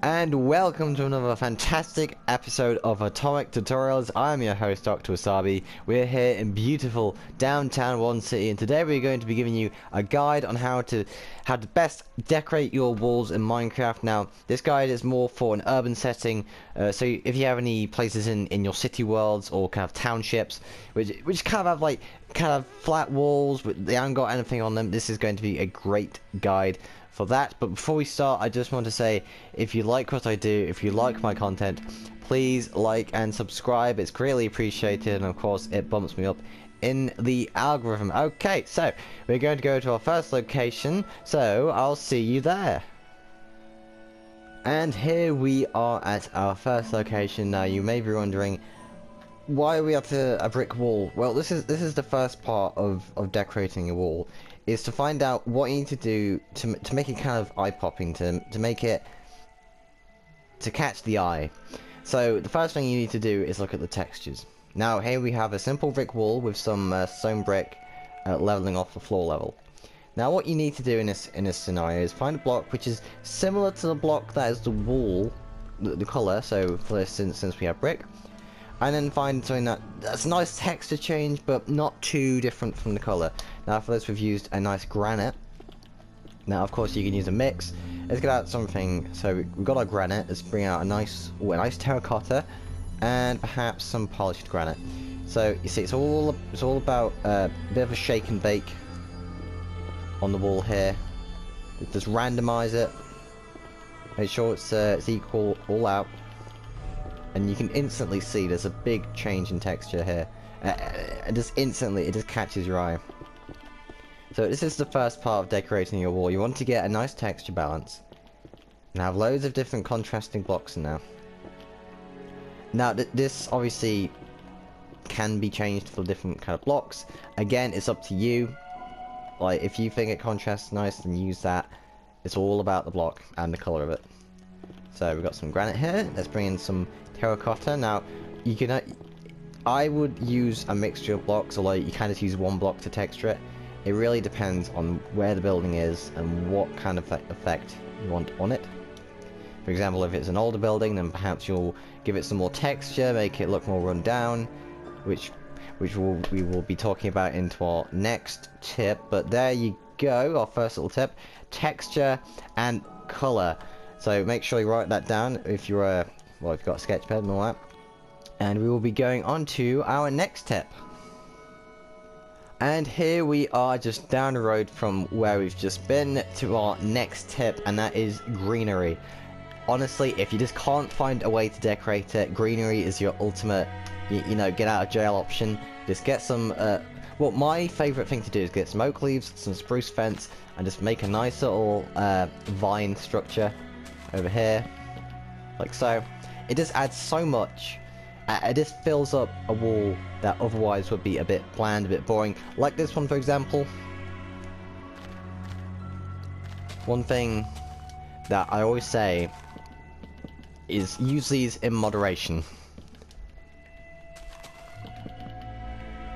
and welcome to another fantastic episode of Atomic Tutorials. I'm your host, Dr. Wasabi. We're here in beautiful downtown One City, and today we're going to be giving you a guide on how to best decorate your walls in Minecraft. Now, this guide is more for an urban setting, so if you have any places in your city worlds or kind of townships, which kind of have flat walls, but they haven't got anything on them, this is going to be a great guide for that. But before we start, I just want to say, if you like what I do, if you like my content, please like and subscribe. It's greatly appreciated, and of course it bumps me up in the algorithm. Okay, so we're going to go to our first location, so I'll see you there. And here we are at our first location. Now you may be wondering, why are we up to a brick wall? Well, this is the first part of decorating a wall, is to find out what you need to do to make it kind of eye-popping, to make it to catch the eye. So the first thing you need to do is look at the textures. Now here we have a simple brick wall with some stone brick leveling off the floor level. Now what you need to do in this scenario is find a block which is similar to the block that is the wall, the colour. So for this instance we have brick. And then find something that's a nice texture change, but not too different from the colour. Now for this we've used a nice granite. Now of course you can use a mix. Let's get out something. So we've got our granite. Let's bring out a nice terracotta, and perhaps some polished granite. So you see, it's all about a bit of a shake and bake on the wall here. Just randomise it. Make sure it's equal all out. And you can instantly see there's a big change in texture here. Just instantly, it just catches your eye. So this is the first part of decorating your wall. You want to get a nice texture balance, and have loads of different contrasting blocks in there. Now this obviously can be changed for different kind of blocks. Again, it's up to you. Like, if you think it contrasts nice, then use that. It's all about the block and the color of it. So we've got some granite here. Let's bring in some terracotta. Now you can I would use a mixture of blocks, although you can just use one block to texture it. It really depends on where the building is and what kind of effect you want on it. For example, if it's an older building, then perhaps you'll give it some more texture, make it look more run down, which we will be talking about into our next tip. But there you go, our first little tip: texture and color. So make sure you write that down if you're well, if you've got a sketch pad and all that. And we will be going on to our next tip. And here we are, just down the road from where we've just been, to our next tip, and that is greenery. Honestly, if you just can't find a way to decorate it, greenery is your ultimate, you know, get out of jail option. Just get some, well, my favourite thing to do is get some oak leaves, some spruce fence, and just make a nice little vine structure over here, like so. It just adds so much. It just fills up a wall that otherwise would be a bit bland, a bit boring. Like this one, for example. One thing that I always say is use these in moderation.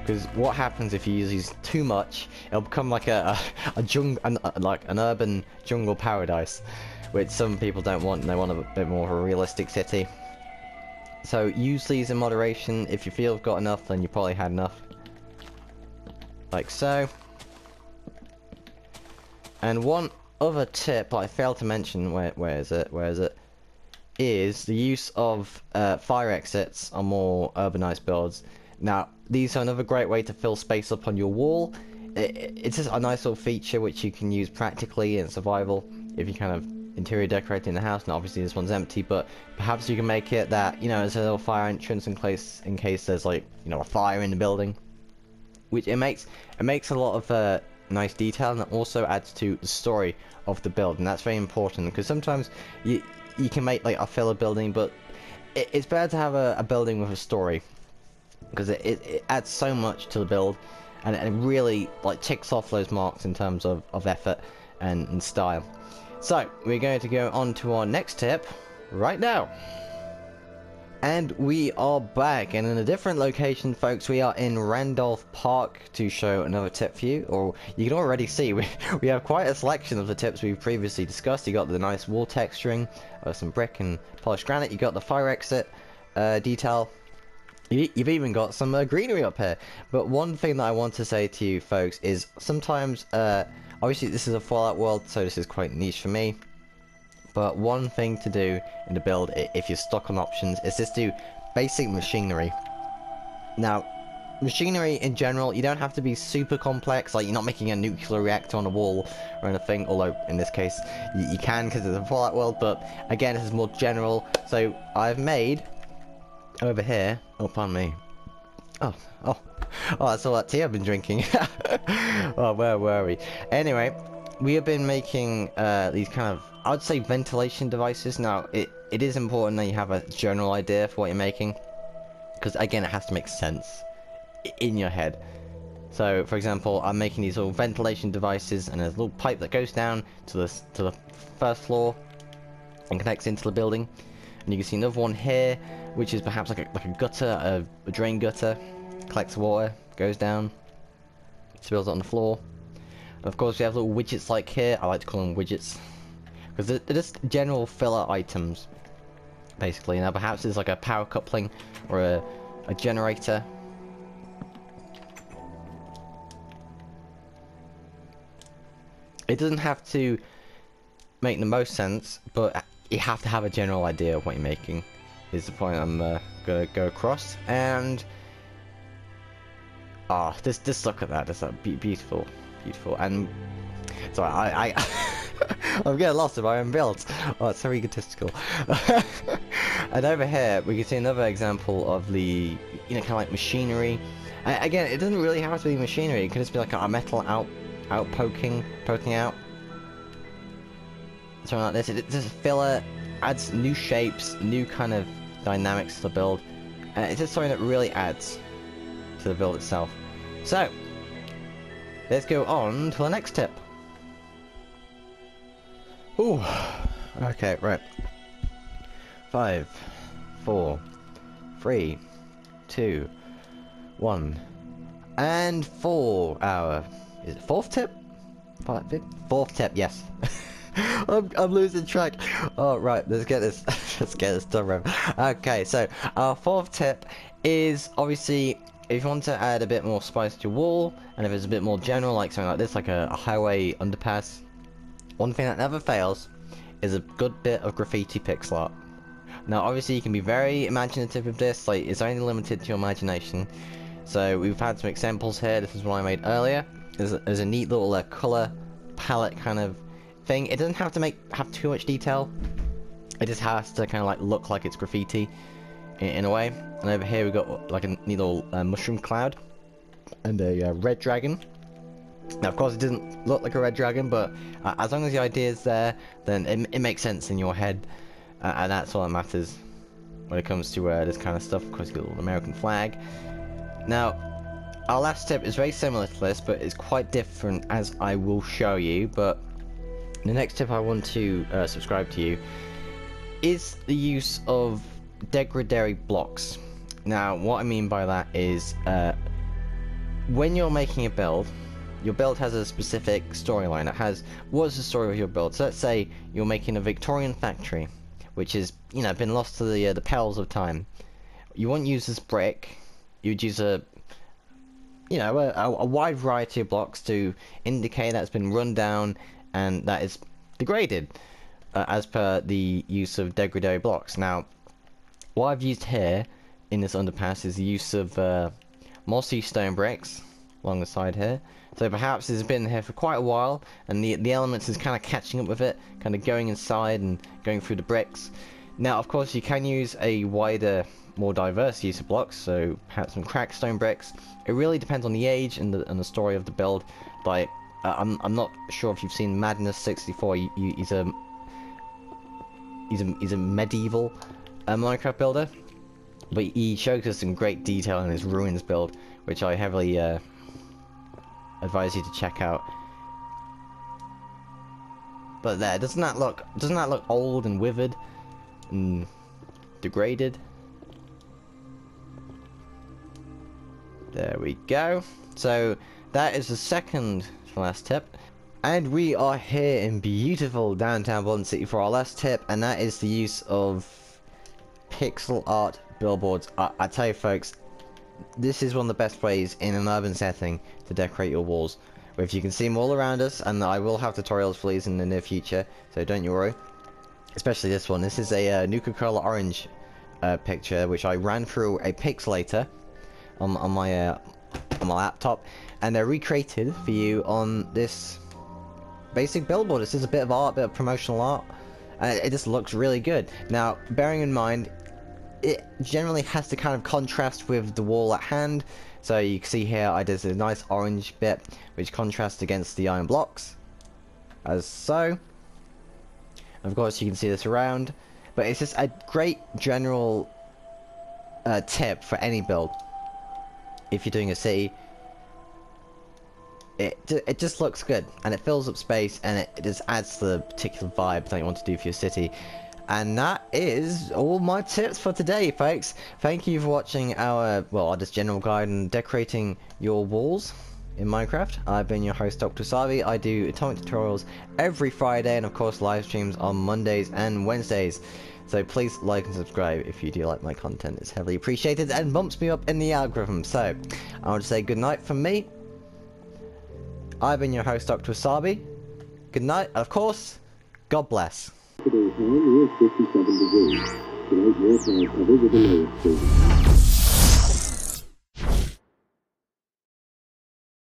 Because what happens if you use these too much, it'll become like like an urban jungle paradise, which some people don't want, and they want a bit more of a realistic city. So use these in moderation. If you feel you've got enough, then you probably had enough. Like so. And one other tip I failed to mention, where is it? Is the use of fire exits on more urbanized builds. Now, these are another great way to fill space up on your wall. It's just a nice little feature which you can use practically in survival if you kind of interior decorating the house. Now obviously this one's empty, but perhaps you can make it that, you know, there's a little fire entrance in case there's, like, you know, a fire in the building. Which it makes a lot of nice detail, and it also adds to the story of the build, and that's very important, because sometimes you can make like a filler building, but it's better to have a building with a story, because it adds so much to the build, and it really like ticks off those marks in terms of effort and style. So we're going to go on to our next tip right now. And we are back, and in a different location, folks. We are in Randolph Park to show another tip for you, or you can already see we have quite a selection of the tips we've previously discussed. You got the nice wall texturing, some brick and polished granite. You got the fire exit detail. You've even got some greenery up here. But one thing that I want to say to you, folks, is sometimes, obviously this is a Fallout world, so this is quite niche for me. But one thing to do in the build, if you're stuck on options, is just do basic machinery. Now, machinery in general, you don't have to be super complex, like you're not making a nuclear reactor on a wall or anything, although in this case you can because it's a Fallout world, but again, this is more general. So I've made, over here, oh pardon me, oh, that's all that tea I've been drinking. Oh, where were we? Anyway, we have been making these kind of, I would say, ventilation devices. Now, it is important that you have a general idea for what you're making, because again, it has to make sense in your head. So, for example, I'm making these little ventilation devices, and there's a little pipe that goes down to the first floor and connects into the building. And you can see another one here, which is perhaps like a gutter, a drain gutter, collects water, goes down, spills it on the floor. And of course, we have little widgets like here. I like to call them widgets, because they're just general filler items, basically. Now, perhaps there's like a power coupling or a generator. It doesn't have to make the most sense, but you have to have a general idea of what you're making, is the point I'm gonna go across. And just look at that. That's beautiful, beautiful. And so I'm getting lost in my own builds. Oh, it's so egotistical. And over here we can see another example of the, kind of like machinery. Again, it doesn't really have to be machinery. It can just be like a metal poking out. Something like this. It's just a filler, adds new shapes, new kind of dynamics to the build, and it's just something that really adds to the build itself. So let's go on to the next tip. Ooh, okay, right. 5, 4, 3, 2, 1, and 4. Is it fourth tip? Fourth tip, yes. I'm losing track. Oh, right, let's get this done right. Okay, so our fourth tip is, obviously, if you want to add a bit more spice to your wall, and if it's a bit more general, like something like this, like a highway underpass, one thing that never fails is a good bit of graffiti pixel art. Now, obviously, you can be very imaginative with this, like, it's only limited to your imagination. So, we've had some examples here. This is one I made earlier. There's a neat little color palette kind of thing. It doesn't have to have too much detail. It just has to kind of like look like it's graffiti in a way. And over here we've got like a neat little mushroom cloud and a red dragon. Now, of course, it doesn't look like a red dragon, but as long as the idea is there, then it makes sense in your head, and that's all that matters when it comes to this kind of stuff. Of course, you've got the little American flag. Now, our last tip is very similar to this, but it's quite different, as I will show you. But the next tip I want to subscribe to you is the use of degradary blocks. Now, what I mean by that is when you're making a build, your build has a specific storyline. It has, what's the story of your build? So let's say you're making a Victorian factory, which has, been lost to the perils of time. You won't use this brick. You'd use a wide variety of blocks to indicate that it's been run down and that it's degraded, as per the use of degradary blocks. Now, what I've used here in this underpass is the use of mossy stone bricks along the side here. So perhaps it's been here for quite a while, and the elements is kind of catching up with it, kind of going inside and going through the bricks. Now, of course, you can use a wider, more diverse use of blocks, so perhaps some cracked stone bricks. It really depends on the age and the story of the build. Like, I'm not sure if you've seen Madness 64. He's a medieval Minecraft builder, but he shows us some great detail in his ruins build, which I heavily advise you to check out. But there, doesn't that look old and withered and degraded? There we go. So that is the second to last tip. And we are here in beautiful downtown London City for our last tip, and that is the use of pixel art billboards. I tell you folks, this is one of the best ways in an urban setting to decorate your walls. If you can see them all around us, and I will have tutorials for these in the near future, so don't you worry. Especially this one. This is a Nuka-Cola orange picture, which I ran through a pixelator on my laptop, and they're recreated for you on this basic billboard. This is a bit of art, a bit of promotional art, and it just looks really good. Now, bearing in mind, it generally has to kind of contrast with the wall at hand. So you can see here I did a nice orange bit which contrasts against the iron blocks, as so. Of course you can see this around, but it's just a great general tip for any build. If you're doing a city, it just looks good, and it fills up space, and it just adds to the particular vibe that you want to do for your city. And that is all my tips for today, folks. Thank you for watching our just general guide on decorating your walls in Minecraft. I've been your host, Dr. Savi. I do atomic tutorials every Friday, and of course live streams on Mondays and Wednesdays. So please like and subscribe if you do like my content. It's heavily appreciated and bumps me up in the algorithm. So I want to say good night from me. I've been your host, Dr. Sabi. Good night, and of course, God bless. Today's high near 57 degrees. Tonight, more clouds covered with a low extreme.